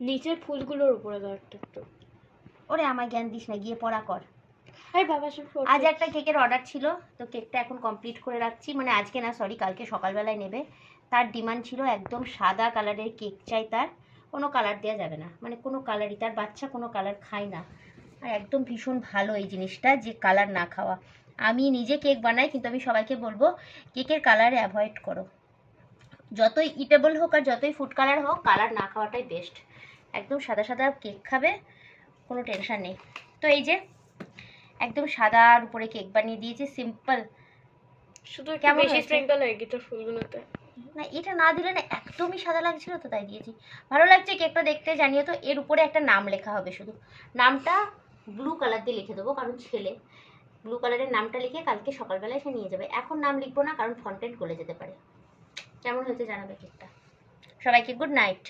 নিচের ফুলগুলোর উপরে দাও একটু একটু। ওরে আমার জ্ঞান দিস না, গিয়ে পড়া কর। আরে বাবা সব আজ একটা কেকের অর্ডার ছিল, তো কেকটা এখন কমপ্লিট করে রাখছি, মানে আজকে না সরি কালকে সকালবেলায় নেবে। তার ডিমান্ড ছিল একদম সাদা কালারের কেক চাই, তার কোনো কালার দেওয়া যাবে না, মানে কোনো কালারই, তার বাচ্চা কোনো কালার খায় না। আর একদম ভীষণ ভালো এই জিনিসটা, যে কালার না খাওয়া। আমি নিজে কেক বানাই, কিন্তু আমি সবাইকে বলবো কেকের কালার অ্যাভয়েড করো, যতই ইটেবল হোক আর যতই ফুড কালার হোক, কালার না খাওয়াটাই বেস্ট। একদম সাদা সাদা কেক খাবে, কোনো টেনশন নেই। তো এই যে একদম সাদার উপরে কেক বানিয়ে দিয়েছি, সিম্পল। শুধু কেমন বেশি স্প্রিঙ্কল হয়ে গেছে ফুলগুলোতে। না এটা না দিলে না একদমই সাদা লাগছিল, তো তাই দিয়েছি। ভালো লাগছে কেকটা দেখতে, জানিও তো। এর উপরে একটা নাম লেখা হবে, শুধু নামটা ব্লু কালার দিয়ে লিখে দেবো, কারণ ছেলে ব্লু কালারের নামটা লিখে কালকে সকালবেলায় সে নিয়ে যাবে। এখন নাম লিখবো না, কারণ ফন্টেন্ট গলে যেতে পারে। কেমন হয়েছে জানাবে কেকটা। সবাইকে গুড নাইট।